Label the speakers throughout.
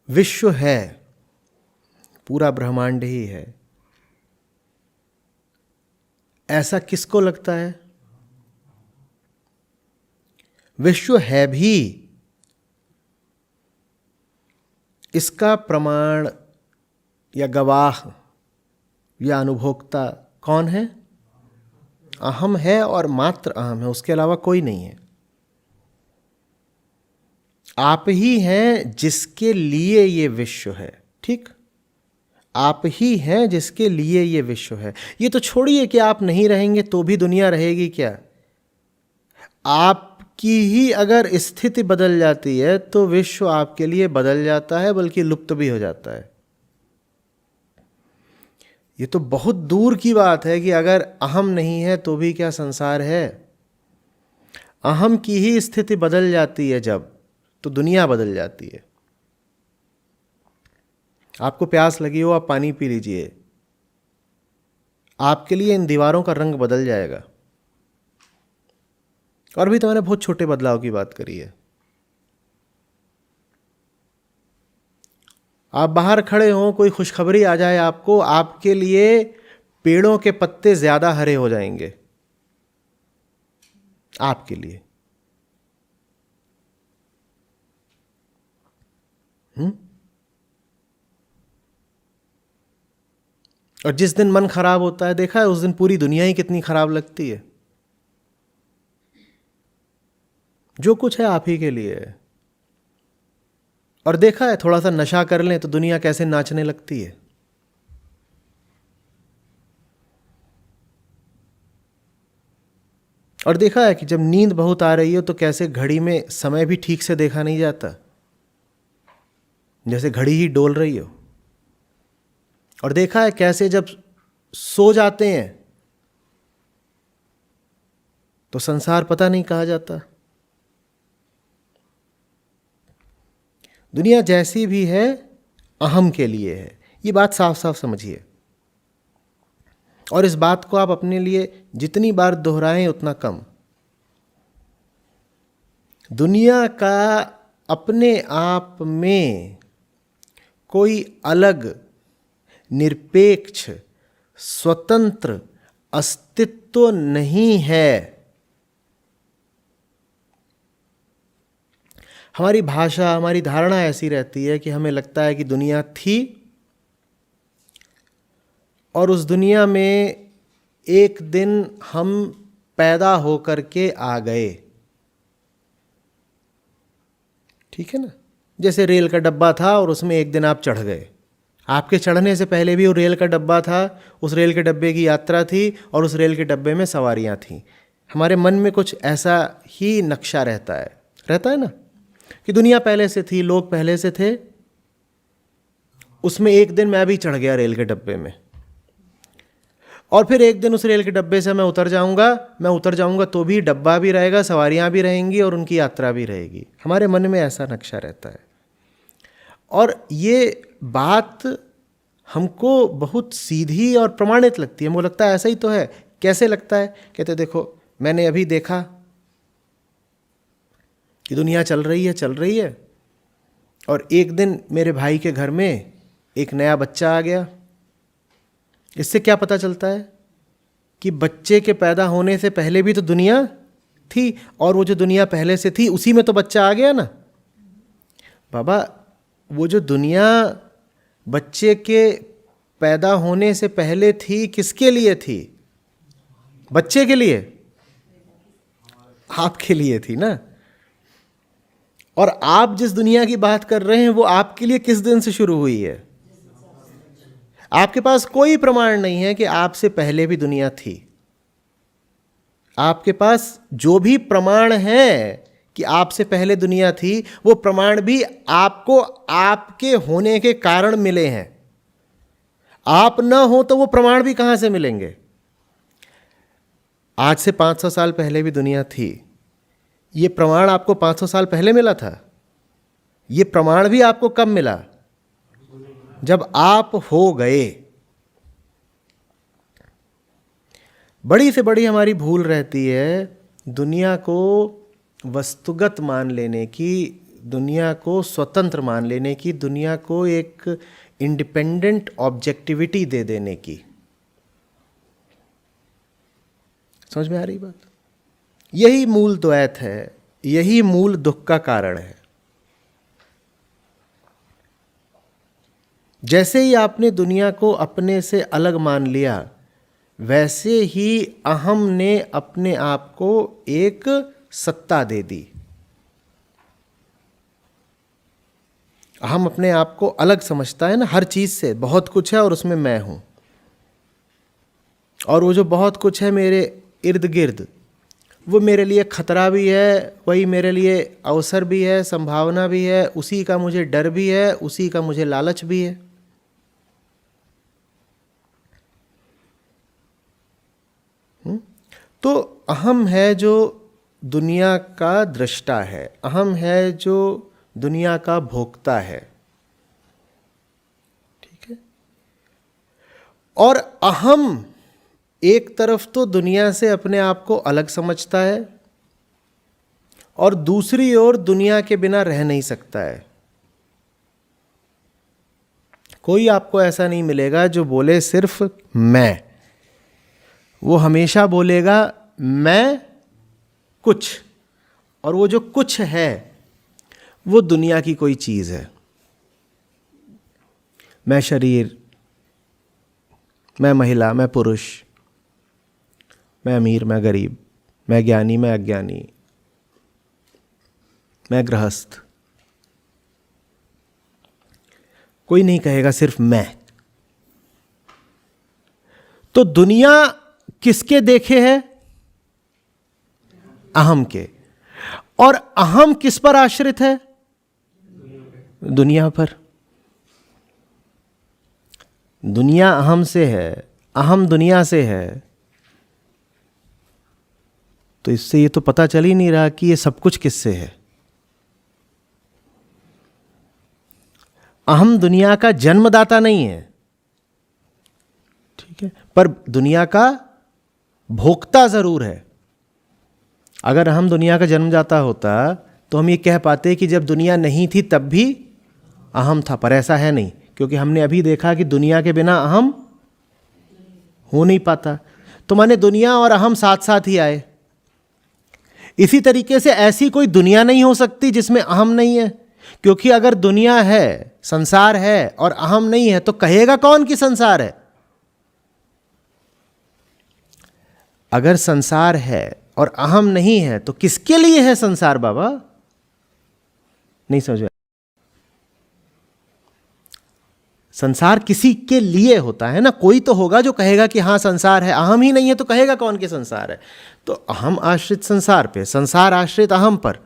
Speaker 1: विश्व है, पूरा ब्रह्मांड ही है, ऐसा किसको लगता है? विश्व है भी, इसका प्रमाण या गवाह या अनुभोक्ता कौन है? अहम है और मात्र अहम है, उसके अलावा कोई नहीं है। आप ही हैं जिसके लिए ये विश्व है, ठीक? आप ही हैं जिसके लिए ये विश्व है। ये तो छोड़िए कि आप नहीं रहेंगे तो भी दुनिया रहेगी क्या? आपकी ही अगर स्थिति बदल जाती है तो विश्व आपके लिए बदल जाता है, बल्कि लुप्त भी हो जाता है। ये तो बहुत दूर की बात है कि अगर अहम नहीं है तो भी क्या संसार है? अहम की ही स्थिति बदल जाती है जब, तो दुनिया बदल जाती है। आपको प्यास लगी हो, आप पानी पी लीजिए, आपके लिए इन दीवारों का रंग बदल जाएगा। और भी तो मैंने बहुत छोटे बदलाव की बात करी है। आप बाहर खड़े हो, कोई खुशखबरी आ जाए आपको, आपके लिए पेड़ों के पत्ते ज्यादा हरे हो जाएंगे, आपके लिए। और जिस दिन मन खराब होता है, देखा है, उस दिन पूरी दुनिया ही कितनी खराब लगती है। जो कुछ है आप ही के लिए है। और देखा है, थोड़ा सा नशा कर लें तो दुनिया कैसे नाचने लगती है। और देखा है कि जब नींद बहुत आ रही हो तो कैसे घड़ी में समय भी ठीक से देखा नहीं जाता, जैसे घड़ी ही डोल रही हो। और देखा है कैसे जब सो जाते हैं तो संसार पता नहीं कहा जाता। दुनिया जैसी भी है अहम के लिए है, ये बात साफ साफ समझिए। और इस बात को आप अपने लिए जितनी बार दोहराएं उतना कम। दुनिया का अपने आप में कोई अलग, निरपेक्ष, स्वतंत्र अस्तित्व नहीं है। हमारी भाषा, हमारी धारणा ऐसी रहती है कि हमें लगता है कि दुनिया थी और उस दुनिया में एक दिन हम पैदा होकर के आ गए, ठीक है ना? जैसे रेल का डब्बा था और उसमें एक दिन आप चढ़ गए। आपके चढ़ने से पहले भी वो रेल का डब्बा था, उस रेल के डब्बे की यात्रा थी और उस रेल के डब्बे में सवारियां थीं। हमारे मन में कुछ ऐसा ही नक्शा रहता है ना, कि दुनिया पहले से थी, लोग पहले से थे, उसमें एक दिन मैं भी चढ़ गया रेल के डब्बे में, और फिर एक दिन उस रेल के डब्बे से मैं उतर जाऊंगा तो भी डब्बा भी रहेगा, सवारियां भी रहेंगी और उनकी यात्रा भी रहेगी। हमारे मन में ऐसा नक्शा रहता है। और ये बात हमको बहुत सीधी और प्रमाणित लगती है। हमको लगता है ऐसा ही तो है। कैसे लगता है? कहते देखो, मैंने अभी देखा कि दुनिया चल रही है और एक दिन मेरे भाई के घर में एक नया बच्चा आ गया। इससे क्या पता चलता है? कि बच्चे के पैदा होने से पहले भी तो दुनिया थी, और वो जो दुनिया पहले से थी उसी में तो बच्चा आ गया ना। बाबा, वो जो दुनिया बच्चे के पैदा होने से पहले थी, किसके लिए थी? बच्चे के लिए, आपके लिए थी ना। और आप जिस दुनिया की बात कर रहे हैं वो आपके लिए किस दिन से शुरू हुई है? आपके पास कोई प्रमाण नहीं है कि आपसे पहले भी दुनिया थी। आपके पास जो भी प्रमाण है कि आपसे पहले दुनिया थी, वो प्रमाण भी आपको आपके होने के कारण मिले हैं। आप ना हो तो वो प्रमाण भी कहां से मिलेंगे? आज से 500 साल पहले भी दुनिया थी, ये प्रमाण आपको 500 साल पहले मिला था। ये प्रमाण भी आपको कब मिला? जब आप हो गए। बड़ी से बड़ी हमारी भूल रहती है दुनिया को वस्तुगत मान लेने की, दुनिया को स्वतंत्र मान लेने की, दुनिया को एक इंडिपेंडेंट ऑब्जेक्टिविटी दे देने की। समझ में आ रही बात? यही मूल द्वैत है, यही मूल दुख का कारण है। जैसे ही आपने दुनिया को अपने से अलग मान लिया, वैसे ही अहम ने अपने आप को एक सत्ता दे दी। अहम अपने आप को अलग समझता है ना हर चीज से, बहुत कुछ है और उसमें मैं हूं, और वो जो बहुत कुछ है मेरे इर्द गिर्द, वो मेरे लिए खतरा भी है, वही मेरे लिए अवसर भी है, संभावना भी है, उसी का मुझे डर भी है, उसी का मुझे लालच भी है। तो अहम है जो दुनिया का दृष्टा है, अहम है जो दुनिया का भोक्ता है, ठीक है। और अहम एक तरफ तो दुनिया से अपने आप को अलग समझता है, और दूसरी ओर दुनिया के बिना रह नहीं सकता है। कोई आपको ऐसा नहीं मिलेगा जो बोले सिर्फ मैं, वो हमेशा बोलेगा मैं कुछ, और वो जो कुछ है वो दुनिया की कोई चीज है। मैं शरीर, मैं महिला, मैं पुरुष, मैं अमीर, मैं गरीब, मैं ज्ञानी, मैं अज्ञानी, मैं गृहस्थ। कोई नहीं कहेगा सिर्फ मैं। तो दुनिया किसके देखे है? अहम के। और अहम किस पर आश्रित है? दुनिया पर। दुनिया अहम से है, अहम दुनिया से है। तो इससे ये तो पता चल ही नहीं रहा कि ये सब कुछ किससे है। अहम दुनिया का जन्मदाता नहीं है, ठीक है, पर दुनिया का भोक्ता जरूर है। अगर हम दुनिया का जन्मदाता होता तो हम ये कह पाते कि जब दुनिया नहीं थी तब भी अहम था, पर ऐसा है नहीं, क्योंकि हमने अभी देखा कि दुनिया के बिना अहम हो नहीं पाता। तो माने दुनिया और अहम साथ साथ ही आए। इसी तरीके से ऐसी कोई दुनिया नहीं हो सकती जिसमें अहम नहीं है, क्योंकि अगर दुनिया है, संसार है और अहम नहीं है, तो कहेगा कौन कि संसार है? अगर संसार है और अहम नहीं है तो किसके लिए है संसार बाबा? नहीं समझ। संसार किसी के लिए होता है ना, कोई तो होगा जो कहेगा कि हाँ संसार है। अहम ही नहीं है तो कहेगा कौन कि संसार है? तो अहम आश्रित संसार पे, संसार आश्रित अहम पर।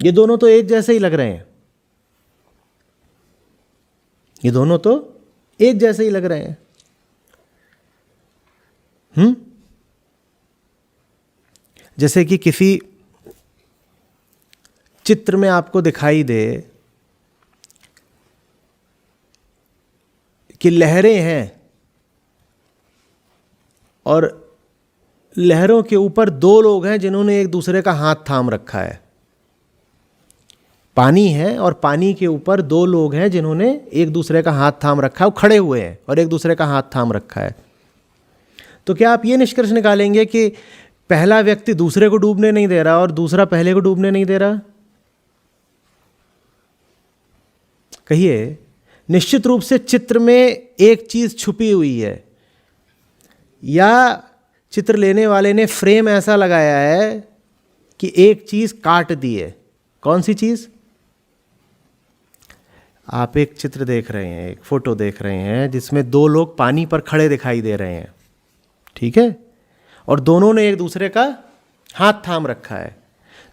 Speaker 1: ये दोनों तो एक जैसे ही लग रहे हैं, ये दोनों तो एक जैसे ही लग रहे हैं। जैसे कि किसी चित्र में आपको दिखाई दे कि लहरें हैं और लहरों के ऊपर दो लोग हैं जिन्होंने एक दूसरे का हाथ थाम रखा है। पानी है और पानी के ऊपर दो लोग हैं जिन्होंने एक दूसरे का हाथ थाम रखा है, वो खड़े हुए हैं और एक दूसरे का हाथ थाम रखा है। तो क्या आप ये निष्कर्ष निकालेंगे कि पहला व्यक्ति दूसरे को डूबने नहीं दे रहा और दूसरा पहले को डूबने नहीं दे रहा? कहिए। निश्चित रूप से चित्र में एक चीज छुपी हुई है, या चित्र लेने वाले ने फ्रेम ऐसा लगाया है कि एक चीज काट दी है। कौन सी चीज? आप एक चित्र देख रहे हैं, एक फोटो देख रहे हैं जिसमें दो लोग पानी पर खड़े दिखाई दे रहे हैं, ठीक है, और दोनों ने एक दूसरे का हाथ थाम रखा है।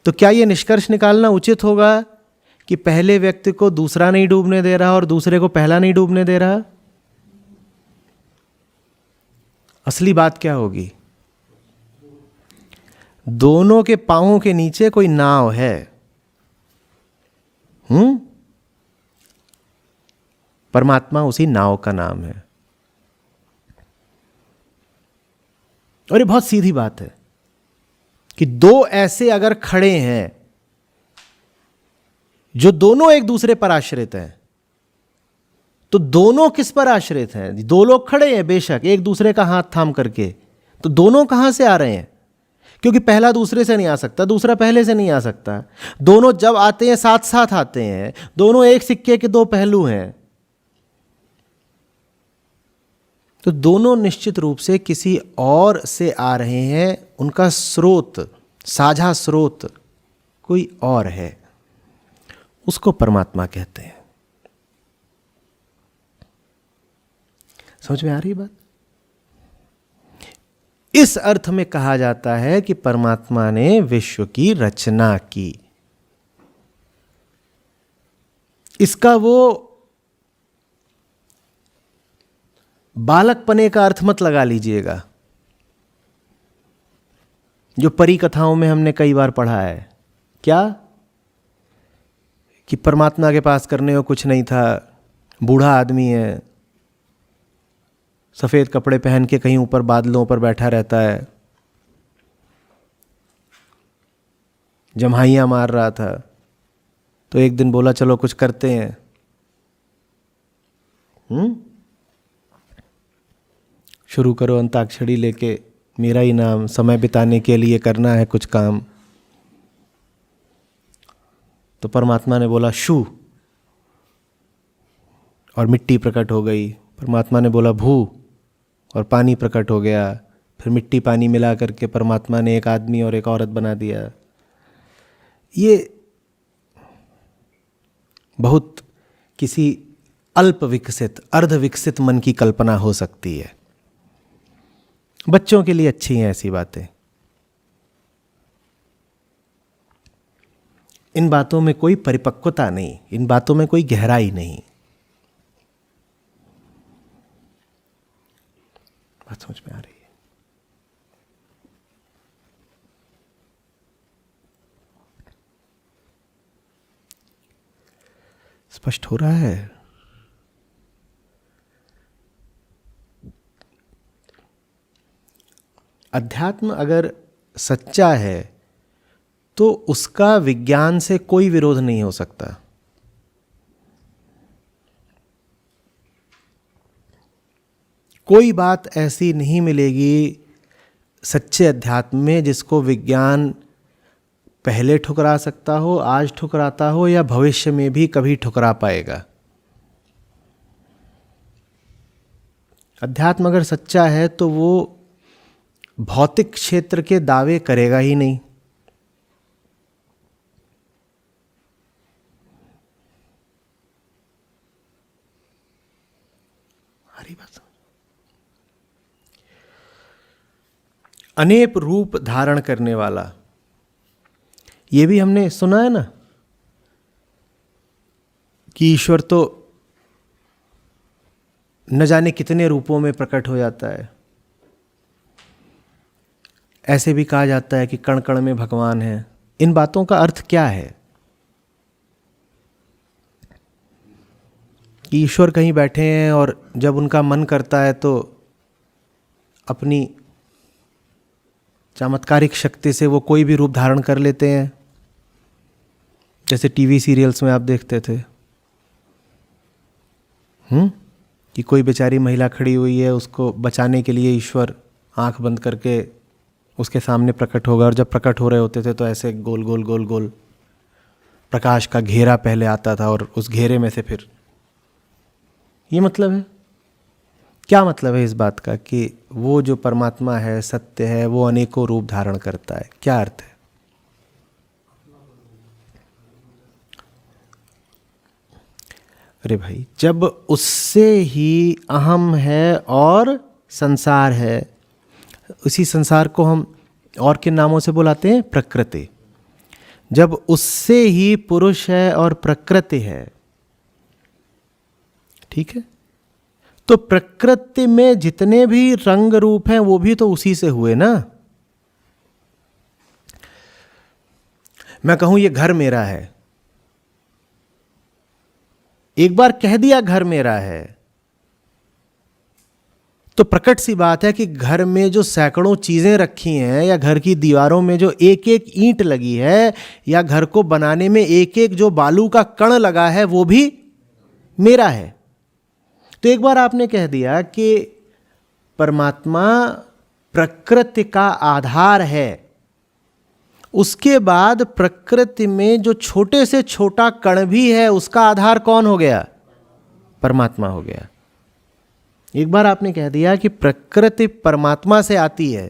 Speaker 1: तो क्या यह निष्कर्ष निकालना उचित होगा कि पहले व्यक्ति को दूसरा नहीं डूबने दे रहा और दूसरे को पहला नहीं डूबने दे रहा? असली बात क्या होगी? दोनों के पांवों के नीचे कोई नाव है। परमात्मा उसी नाव का नाम है। और ये बहुत सीधी बात है कि दो ऐसे अगर खड़े हैं जो दोनों एक दूसरे पर आश्रित हैं, तो दोनों किस पर आश्रित हैं? दो लोग खड़े हैं बेशक एक दूसरे का हाथ थाम करके, तो दोनों कहां से आ रहे हैं? क्योंकि पहला दूसरे से नहीं आ सकता, दूसरा पहले से नहीं आ सकता। दोनों जब आते हैं साथ साथ आते हैं, दोनों एक सिक्के के दो पहलू हैं। तो दोनों निश्चित रूप से किसी और से आ रहे हैं, उनका स्रोत, साझा स्रोत कोई और है, उसको परमात्मा कहते हैं। समझ में आ रही बात? इस अर्थ में कहा जाता है कि परमात्मा ने विश्व की रचना की। इसका वो बालकपने का अर्थ मत लगा लीजिएगा जो परी कथाओं में हमने कई बार पढ़ा है। क्या? कि परमात्मा के पास करने को कुछ नहीं था, बूढ़ा आदमी है, सफेद कपड़े पहन के कहीं ऊपर बादलों पर बैठा रहता है, जम्हाइयाँ मार रहा था, तो एक दिन बोला चलो कुछ करते हैं। शुरू करो अंताक्षरी लेके, मेरा ही नाम, समय बिताने के लिए करना है कुछ काम। तो परमात्मा ने बोला शू, और मिट्टी प्रकट हो गई। परमात्मा ने बोला भू, और पानी प्रकट हो गया। फिर मिट्टी पानी मिला करके परमात्मा ने एक आदमी और एक औरत बना दिया। ये बहुत किसी अल्प विकसित, अर्ध विकसित मन की कल्पना हो सकती है। बच्चों के लिए अच्छी हैं ऐसी बातें। इन बातों में कोई परिपक्वता नहीं, इन बातों में कोई गहराई नहीं। बात समझ में आ रही है? स्पष्ट हो रहा है? अध्यात्म अगर सच्चा है तो उसका विज्ञान से कोई विरोध नहीं हो सकता। कोई बात ऐसी नहीं मिलेगी सच्चे अध्यात्म में जिसको विज्ञान पहले ठुकरा सकता हो, आज ठुकराता हो, या भविष्य में भी कभी ठुकरा पाएगा। अध्यात्म अगर सच्चा है तो वो भौतिक क्षेत्र के दावे करेगा ही नहीं। हरी बात। अनेक रूप धारण करने वाला, ये भी हमने सुना है ना कि ईश्वर तो न जाने कितने रूपों में प्रकट हो जाता है। ऐसे भी कहा जाता है कि कण कण में भगवान है। इन बातों का अर्थ क्या है? कि ईश्वर कहीं बैठे हैं और जब उनका मन करता है तो अपनी चमत्कारिक शक्ति से वो कोई भी रूप धारण कर लेते हैं, जैसे टीवी सीरियल्स में आप देखते थे। कि कोई बेचारी महिला खड़ी हुई है, उसको बचाने के लिए ईश्वर आंख बंद करके उसके सामने प्रकट होगा, और जब प्रकट हो रहे होते थे तो ऐसे गोल गोल गोल गोल प्रकाश का घेरा पहले आता था, और उस घेरे में से फिर ये मतलब है। क्या मतलब है इस बात का? कि वो जो परमात्मा है, सत्य है, वो अनेकों रूप धारण करता है। क्या अर्थ है? अरे भाई, जब उससे ही अहम है और संसार है, उसी संसार को हम और किन नामों से बुलाते हैं? प्रकृति। जब उससे ही पुरुष है और प्रकृति है, ठीक है, तो प्रकृति में जितने भी रंग रूप हैं वो भी तो उसी से हुए ना। मैं कहूं ये घर मेरा है, एक बार कह दिया घर मेरा है, तो प्रकट सी बात है कि घर में जो सैकड़ों चीज़ें रखी हैं, या घर की दीवारों में जो एक एक ईंट लगी है, या घर को बनाने में एक एक जो बालू का कण लगा है, वो भी मेरा है। तो एक बार आपने कह दिया कि परमात्मा प्रकृति का आधार है, उसके बाद प्रकृति में जो छोटे से छोटा कण भी है, उसका आधार कौन हो गया? परमात्मा हो गया। एक बार आपने कह दिया कि प्रकृति परमात्मा से आती है,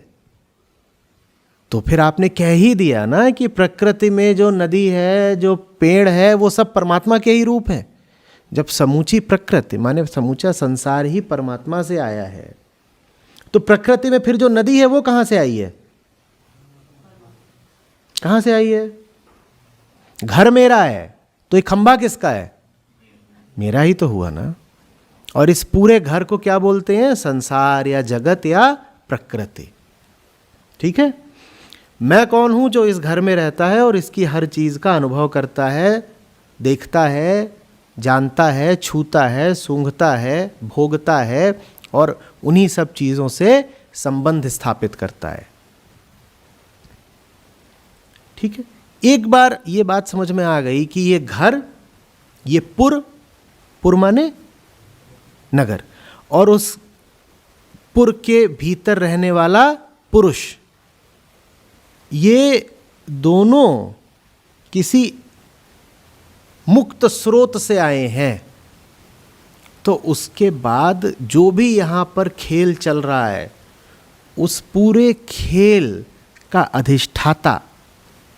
Speaker 1: तो फिर आपने कह ही दिया ना कि प्रकृति में जो नदी है, जो पेड़ है, वो सब परमात्मा के ही रूप है। जब समूची प्रकृति माने समूचा संसार ही परमात्मा से आया है, तो प्रकृति में फिर जो नदी है वो कहाँ से आई है? कहाँ से आई है? घर मेरा है, तो ये खंबा किसका है? मेरा ही तो हुआ ना। और इस पूरे घर को क्या बोलते हैं? संसार या जगत या प्रकृति। ठीक है। मैं कौन हूं? जो इस घर में रहता है और इसकी हर चीज का अनुभव करता है, देखता है, जानता है, छूता है, सूंघता है, भोगता है और उन्हीं सब चीजों से संबंध स्थापित करता है। ठीक है। एक बार ये बात समझ में आ गई कि ये घर, ये पुर माने नगर, और उस पुर के भीतर रहने वाला पुरुष, ये दोनों किसी मुक्त स्रोत से आए हैं। तो उसके बाद जो भी यहाँ पर खेल चल रहा है, उस पूरे खेल का अधिष्ठाता,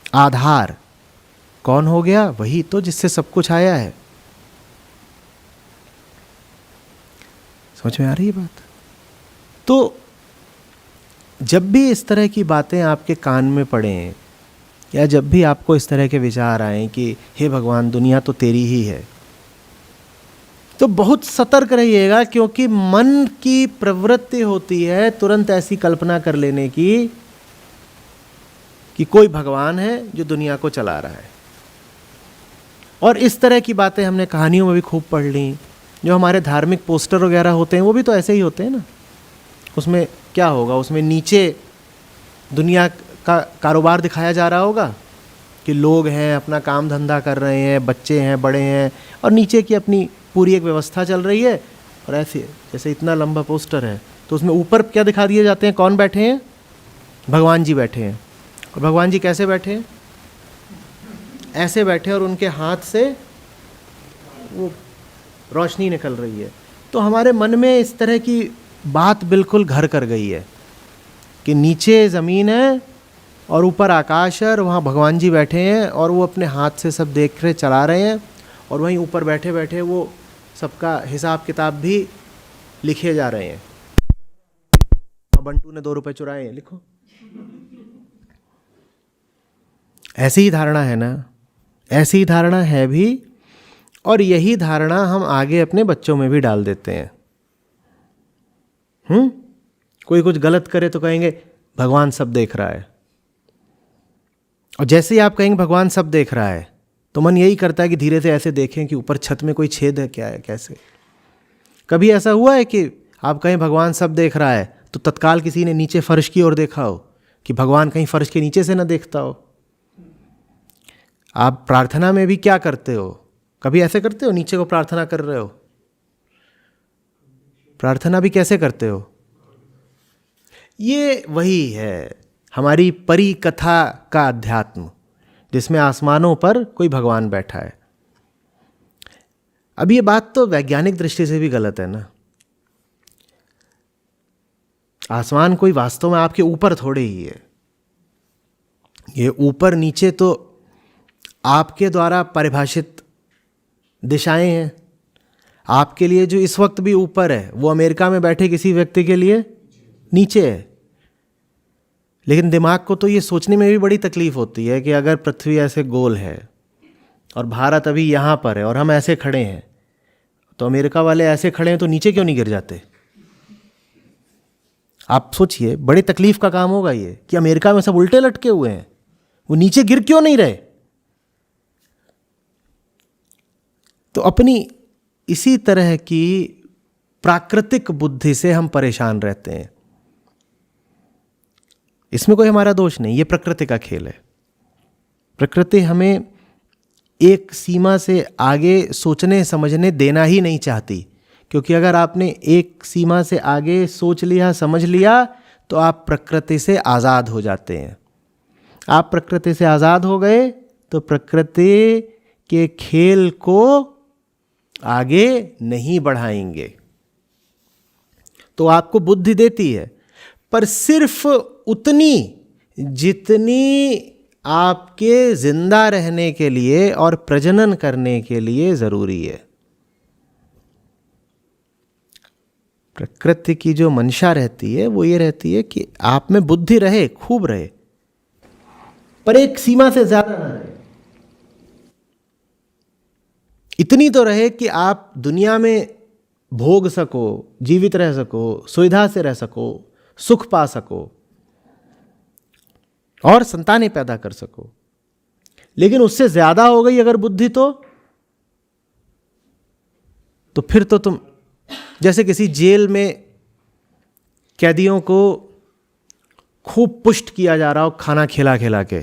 Speaker 1: आधार कौन हो गया? वही तो जिससे सब कुछ आया है। समझ में आ रही है बात? तो जब भी इस तरह की बातें आपके कान में पड़ें, या जब भी आपको इस तरह के विचार आए कि हे भगवान, दुनिया तो तेरी ही है, तो बहुत सतर्क रहिएगा, क्योंकि मन की प्रवृत्ति होती है तुरंत ऐसी कल्पना कर लेने की कि कोई भगवान है जो दुनिया को चला रहा है। और इस तरह की बातें हमने कहानियों में भी खूब पढ़ ली। जो हमारे धार्मिक पोस्टर वगैरह होते हैं, वो भी तो ऐसे ही होते हैं ना। उसमें क्या होगा? उसमें नीचे दुनिया का कारोबार दिखाया जा रहा होगा कि लोग हैं, अपना काम धंधा कर रहे हैं, बच्चे हैं, बड़े हैं, और नीचे की अपनी पूरी एक व्यवस्था चल रही है। और ऐसे जैसे इतना लंबा पोस्टर है, तो उसमें ऊपर क्या दिखा दिए जाते हैं? कौन बैठे हैं? भगवान जी बैठे हैं। और भगवान जी कैसे बैठे हैं? ऐसे बैठे, और उनके हाथ से वो रोशनी निकल रही है। तो हमारे मन में इस तरह की बात बिल्कुल घर कर गई है कि नीचे ज़मीन है और ऊपर आकाश है, और वहाँ भगवान जी बैठे हैं और वो अपने हाथ से सब देख रहे, चला रहे हैं, और वहीं ऊपर बैठे बैठे वो सबका हिसाब किताब भी लिखे जा रहे हैं। बंटू ने 2 रुपए चुराए हैं, लिखो। ऐसी ही धारणा है ना? ऐसी ही धारणा है भी, और यही धारणा हम आगे अपने बच्चों में भी डाल देते हैं। कोई कुछ गलत करे तो कहेंगे भगवान सब देख रहा है, और जैसे ही आप कहेंगे भगवान सब देख रहा है, तो मन यही करता है कि धीरे से ऐसे देखें कि ऊपर छत में कोई छेद है क्या है, कैसे। कभी ऐसा हुआ है कि आप कहें भगवान सब देख रहा है, तो तत्काल किसी ने नीचे फर्श की ओर देखा हो कि भगवान कहीं फर्श के नीचे से ना देखता हो? आप प्रार्थना में भी क्या करते हो? कभी ऐसे करते हो? नीचे को प्रार्थना कर रहे हो। प्रार्थना भी कैसे करते हो? ये वही है हमारी परी कथा का अध्यात्म, जिसमें आसमानों पर कोई भगवान बैठा है। अब ये बात तो वैज्ञानिक दृष्टि से भी गलत है ना। आसमान कोई वास्तव में आपके ऊपर थोड़े ही है। ये ऊपर नीचे तो आपके द्वारा परिभाषित दिशाएं हैं। आपके लिए जो इस वक्त भी ऊपर है, वो अमेरिका में बैठे किसी व्यक्ति के लिए नीचे है। लेकिन दिमाग को तो ये सोचने में भी बड़ी तकलीफ होती है कि अगर पृथ्वी ऐसे गोल है और भारत अभी यहाँ पर है और हम ऐसे खड़े हैं, तो अमेरिका वाले ऐसे खड़े हैं तो नीचे क्यों नहीं गिर जाते? आप सोचिए, बड़ी तकलीफ का काम होगा ये कि अमेरिका में सब उल्टे लटके हुए हैं, वो नीचे गिर क्यों नहीं रहे? तो अपनी इसी तरह की प्राकृतिक बुद्धि से हम परेशान रहते हैं। इसमें कोई हमारा दोष नहीं, ये प्रकृति का खेल है। प्रकृति हमें एक सीमा से आगे सोचने समझने देना ही नहीं चाहती, क्योंकि अगर आपने एक सीमा से आगे सोच लिया, समझ लिया, तो आप प्रकृति से आज़ाद हो जाते हैं। आप प्रकृति से आज़ाद हो गए तो प्रकृति के खेल को आगे नहीं बढ़ाएंगे। तो आपको बुद्धि देती है, पर सिर्फ उतनी जितनी आपके जिंदा रहने के लिए और प्रजनन करने के लिए जरूरी है। प्रकृति की जो मंशा रहती है वो ये रहती है कि आप में बुद्धि रहे, खूब रहे, पर एक सीमा से ज्यादा ना रहे। इतनी तो रहे कि आप दुनिया में भोग सको, जीवित रह सको, सुविधा से रह सको, सुख पा सको और संतानें पैदा कर सको। लेकिन उससे ज्यादा हो गई अगर बुद्धि तो फिर तो तुम जैसे किसी जेल में कैदियों को खूब पुष्ट किया जा रहा हो खाना खिला खिला के,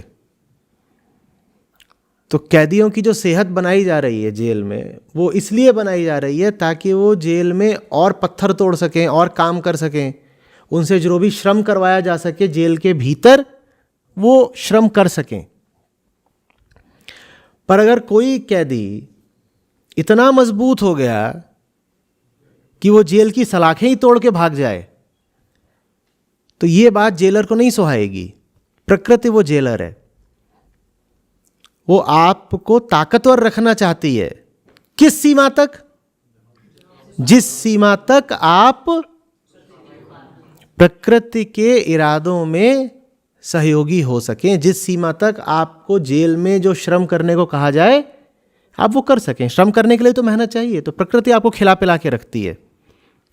Speaker 1: तो कैदियों की जो सेहत बनाई जा रही है जेल में, वो इसलिए बनाई जा रही है ताकि वो जेल में और पत्थर तोड़ सकें और काम कर सकें। उनसे जो भी श्रम करवाया जा सके जेल के भीतर वो श्रम कर सकें। पर अगर कोई कैदी इतना मजबूत हो गया कि वो जेल की सलाखें ही तोड़ के भाग जाए, तो ये बात जेलर को नहीं सुहाएगी। प्रकृति वो जेलर है, वो आपको ताकतवर रखना चाहती है। किस सीमा तक? जिस सीमा तक आप प्रकृति के इरादों में सहयोगी हो सकें, जिस सीमा तक आपको जेल में जो श्रम करने को कहा जाए आप वो कर सकें। श्रम करने के लिए तो मेहनत चाहिए, तो प्रकृति आपको खिला पिला के रखती है।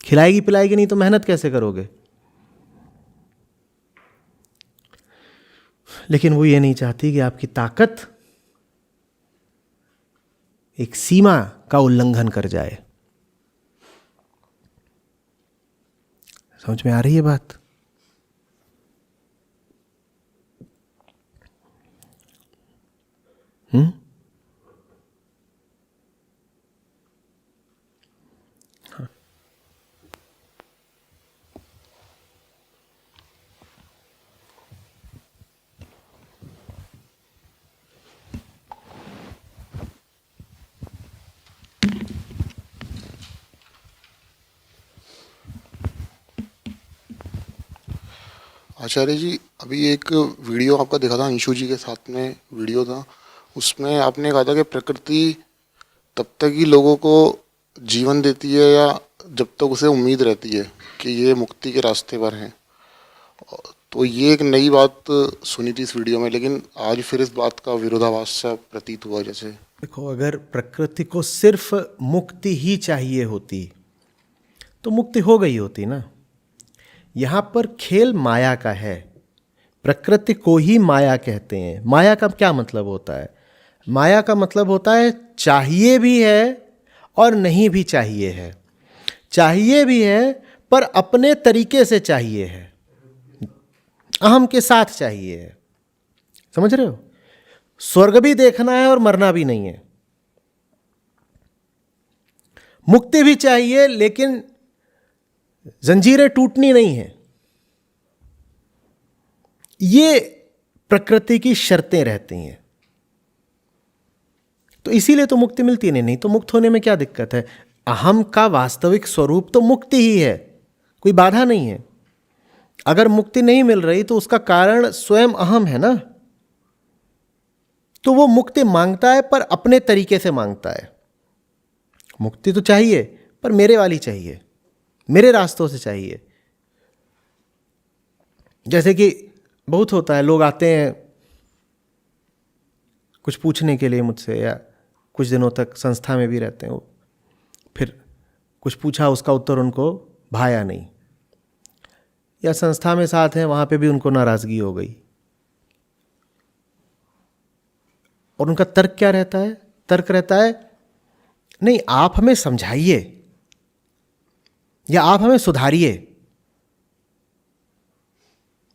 Speaker 1: खिलाएगी पिलाएगी नहीं तो मेहनत कैसे करोगे? लेकिन वो ये नहीं चाहती कि आपकी ताकत एक सीमा का उल्लंघन कर जाए। समझ में आ रही है बात?
Speaker 2: आचार्य जी, अभी एक वीडियो आपका देखा था, अंशु जी के साथ में वीडियो था, उसमें आपने कहा था कि प्रकृति तब तक ही लोगों को जीवन देती है या जब तक उसे उम्मीद रहती है कि ये मुक्ति के रास्ते पर हैं। तो ये एक नई बात सुनी थी इस वीडियो में, लेकिन आज फिर इस बात का विरोधाभास सा प्रतीत हुआ। जैसे
Speaker 1: देखो, अगर प्रकृति को सिर्फ मुक्ति ही चाहिए होती तो मुक्ति हो गई होती ना। यहाँ पर खेल माया का है। प्रकृति को ही माया कहते हैं। माया का क्या मतलब होता है? माया का मतलब होता है चाहिए भी है और नहीं भी चाहिए है। चाहिए भी है पर अपने तरीके से चाहिए है, अहम के साथ चाहिए है। समझ रहे हो? स्वर्ग भी देखना है और मरना भी नहीं है। मुक्ति भी चाहिए लेकिन जंजीरें टूटनी नहीं है। ये प्रकृति की शर्तें रहती हैं। तो इसीलिए तो मुक्ति मिलती नहीं तो मुक्त होने में क्या दिक्कत है? अहम का वास्तविक स्वरूप तो मुक्ति ही है, कोई बाधा नहीं है। अगर मुक्ति नहीं मिल रही तो उसका कारण स्वयं अहम है ना। तो वो मुक्ति मांगता है पर अपने तरीके से मांगता है। मुक्ति तो चाहिए पर मेरे वाली चाहिए, मेरे रास्तों से चाहिए। जैसे कि बहुत होता है, लोग आते हैं कुछ पूछने के लिए मुझसे, या कुछ दिनों तक संस्था में भी रहते हैं, वो फिर कुछ पूछा उसका उत्तर उनको भाया नहीं, या संस्था में साथ हैं वहाँ पे भी उनको नाराज़गी हो गई। और उनका तर्क क्या रहता है? तर्क रहता है नहीं आप हमें समझाइए, या आप हमें सुधारिए,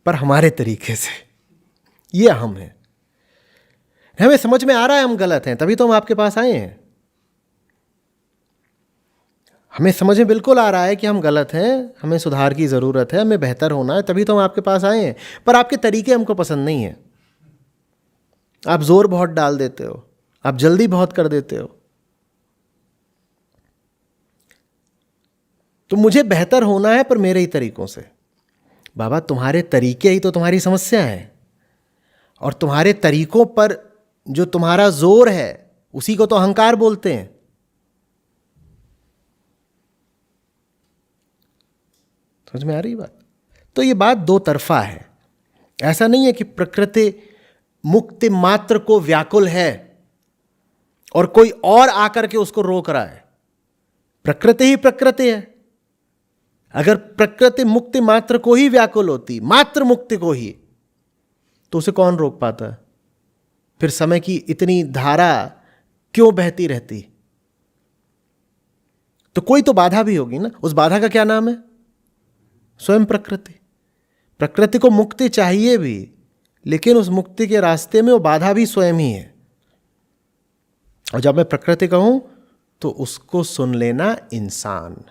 Speaker 1: पर हमारे तरीके से। ये अहम है। हमें समझ में आ रहा है हम गलत हैं, तभी तो हम आपके पास आए हैं। हमें समझ में बिल्कुल आ रहा है कि हम गलत हैं, हमें सुधार की ज़रूरत है, हमें बेहतर होना है, तभी तो हम आपके पास आए हैं। पर आपके तरीके हमको पसंद नहीं है। आप जोर बहुत डाल देते हो, आप जल्दी बहुत कर देते हो। तो मुझे बेहतर होना है, पर मेरे ही तरीकों से। बाबा, तुम्हारे तरीके ही तो तुम्हारी समस्या है, और तुम्हारे तरीकों पर जो तुम्हारा जोर है उसी को तो अहंकार बोलते हैं। समझ में आ रही बात? तो ये बात दो तरफा है। ऐसा नहीं है कि प्रकृति मुक्ति मात्र को व्याकुल है और कोई और आकर के उसको रोक रहा है। प्रकृति ही प्रकृति है। अगर प्रकृति मुक्ति मात्र को ही व्याकुल होती, मात्र मुक्ति को ही, तो उसे कौन रोक पाता? फिर समय की इतनी धारा क्यों बहती रहती? तो कोई तो बाधा भी होगी ना। उस बाधा का क्या नाम है? स्वयं प्रकृति। प्रकृति को मुक्ति चाहिए भी, लेकिन उस मुक्ति के रास्ते में वो बाधा भी स्वयं ही है। और जब मैं प्रकृति कहूं तो उसको सुन लेना इंसान।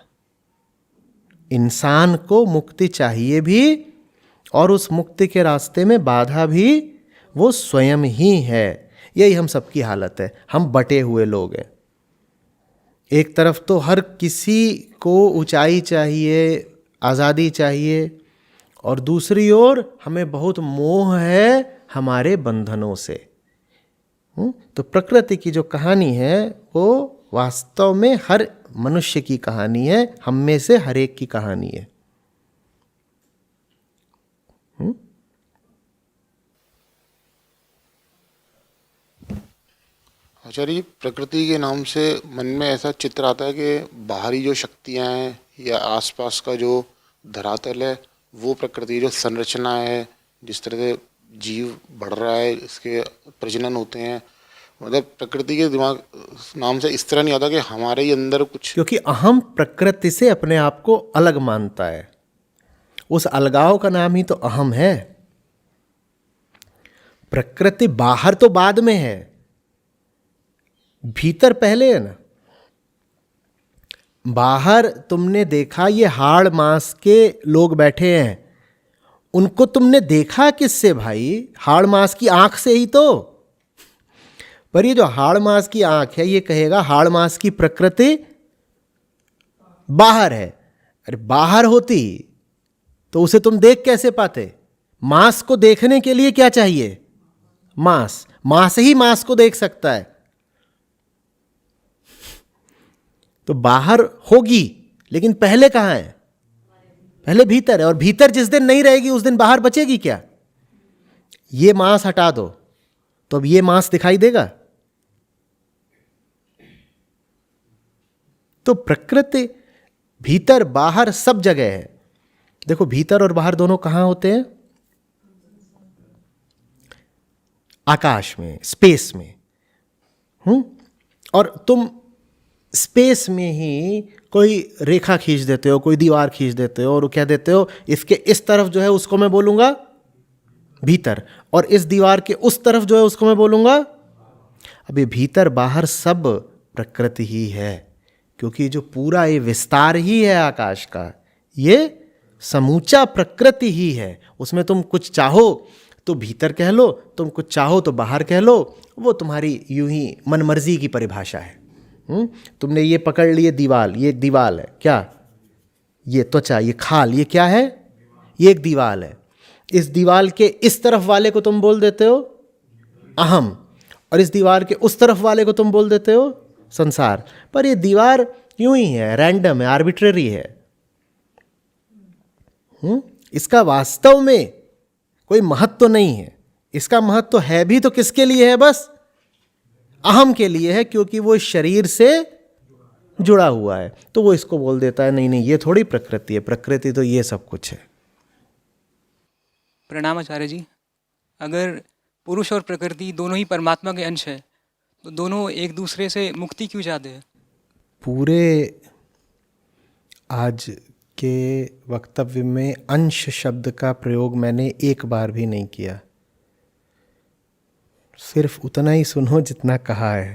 Speaker 1: इंसान को मुक्ति चाहिए भी, और उस मुक्ति के रास्ते में बाधा भी वो स्वयं ही है। यही हम सबकी हालत है। हम बटे हुए लोग हैं। एक तरफ तो हर किसी को ऊंचाई चाहिए, आज़ादी चाहिए, और दूसरी ओर हमें बहुत मोह है हमारे बंधनों से। तो प्रकृति की जो कहानी है वो वास्तव में हर मनुष्य की कहानी है, हम में से हर एक की कहानी है।
Speaker 2: आचार्य जी, प्रकृति के नाम से मन में ऐसा चित्र आता है कि बाहरी जो शक्तियां हैं या आसपास का जो धरातल है वो प्रकृति, जो संरचना है, जिस तरह से जीव बढ़ रहा है, इसके प्रजनन होते हैं, मतलब प्रकृति के दिमाग नाम से इस तरह नहीं आता कि हमारे ही अंदर कुछ।
Speaker 1: क्योंकि अहम प्रकृति से अपने आप को अलग मानता है। उस अलगाव का नाम ही तो अहम है। प्रकृति बाहर तो बाद में है, भीतर पहले है ना। बाहर तुमने देखा ये हाड़ मांस के लोग बैठे हैं, उनको तुमने देखा किससे भाई? हाड़ मांस की आंख से ही तो। पर ये जो हाड़ मांस की आंख है ये कहेगा हाड़ मांस की प्रकृति बाहर है। अरे बाहर होती तो उसे तुम देख कैसे पाते? मांस को देखने के लिए क्या चाहिए? मांस। मांस ही मांस को देख सकता है। तो बाहर होगी, लेकिन पहले कहां है? पहले भीतर है। और भीतर जिस दिन नहीं रहेगी उस दिन बाहर बचेगी क्या? ये मांस हटा दो तो अब ये मांस दिखाई देगा? तो प्रकृति भीतर बाहर सब जगह है। देखो, भीतर और बाहर दोनों कहां होते हैं? आकाश में, स्पेस में। और तुम स्पेस में ही कोई रेखा खींच देते हो, कोई दीवार खींच देते हो, और क्या देते हो? इसके इस तरफ जो है उसको मैं बोलूंगा भीतर, और इस दीवार के उस तरफ जो है उसको मैं बोलूंगा। अब ये भीतर बाहर सब प्रकृति ही है, क्योंकि जो पूरा ये विस्तार ही है आकाश का, ये समूचा प्रकृति ही है। उसमें तुम कुछ चाहो तो भीतर कह लो, तुम कुछ चाहो तो बाहर कह लो, वो तुम्हारी यूं ही मनमर्जी की परिभाषा है। तुमने ये पकड़ लिए दीवाल, ये एक दीवाल है क्या? ये त्वचा, ये खाल, ये क्या है? ये एक दीवाल है। इस दीवाल के इस तरफ वाले को तुम बोल देते हो अहम, और इस दीवार के उस तरफ वाले को तुम बोल देते हो संसार। पर ये दीवार यूं ही है, रैंडम है, आर्बिट्रेरी है। इसका वास्तव में कोई महत्व नहीं है। इसका महत्व है भी तो किसके लिए है? बस अहम के लिए है, क्योंकि वो इस शरीर से जुड़ा हुआ है। तो वो इसको बोल देता है नहीं नहीं, ये थोड़ी प्रकृति है, प्रकृति तो ये सब कुछ है।
Speaker 3: प्रणाम आचार्य जी। अगर पुरुष और प्रकृति दोनों ही परमात्मा के अंश है तो दोनों एक दूसरे से मुक्ति क्यों चाहते हैं?
Speaker 1: पूरे आज के वक्तव्य में अंश शब्द का प्रयोग मैंने एक बार भी नहीं किया। सिर्फ उतना ही सुनो जितना कहा है।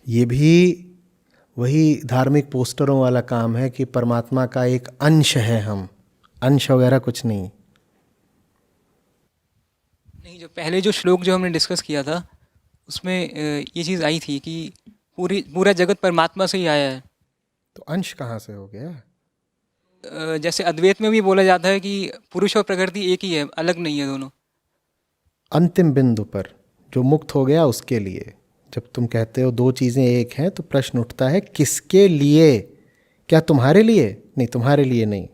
Speaker 1: ये भी वही धार्मिक पोस्टरों वाला काम है कि परमात्मा का एक अंश है हम, अंश वगैरह कुछ नहीं।
Speaker 3: नहीं, जो पहले जो श्लोक जो हमने डिस्कस किया था उसमें ये चीज़ आई थी कि पूरा जगत परमात्मा से ही आया है।
Speaker 1: तो अंश कहाँ से हो गया?
Speaker 3: जैसे अद्वैत में भी बोला जाता है कि पुरुष और प्रकृति एक ही है, अलग नहीं है दोनों।
Speaker 1: अंतिम बिंदु पर जो मुक्त हो गया उसके लिए जब तुम कहते हो दो चीज़ें एक हैं, तो प्रश्न उठता है किसके लिए? क्या तुम्हारे लिए? नहीं, तुम्हारे लिए नहीं।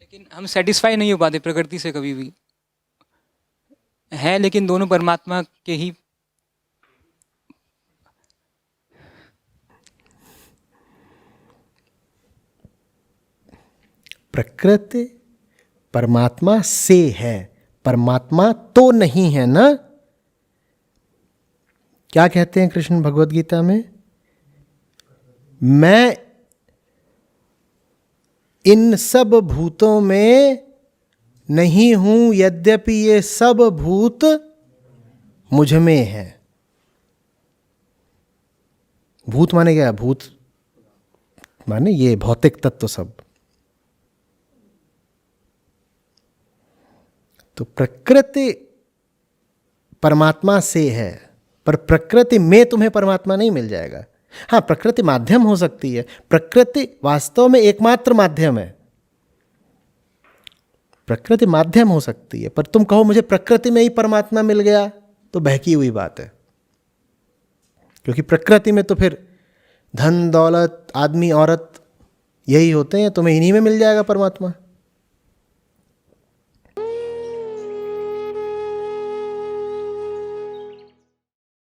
Speaker 3: लेकिन हम सेटिस्फाई नहीं हो पाते प्रकृति से कभी भी, है लेकिन दोनों परमात्मा के ही।
Speaker 1: प्रकृति परमात्मा से है, परमात्मा तो नहीं है ना। क्या कहते हैं कृष्ण भगवद गीता में? मैं इन सब भूतों में नहीं हूं, यद्यपि ये सब भूत मुझ में है। भूत माने क्या? भूत माने ये भौतिक तत्व सब। तो प्रकृति परमात्मा से है, पर प्रकृति में तुम्हें परमात्मा नहीं मिल जाएगा। हाँ, प्रकृति माध्यम हो सकती है, प्रकृति वास्तव में एकमात्र माध्यम है। प्रकृति माध्यम हो सकती है, पर तुम कहो मुझे प्रकृति में ही परमात्मा मिल गया, तो बहकी हुई बात है। क्योंकि प्रकृति में तो फिर धन दौलत, आदमी औरत यही होते हैं, तुम्हें इन्हीं में मिल जाएगा परमात्मा।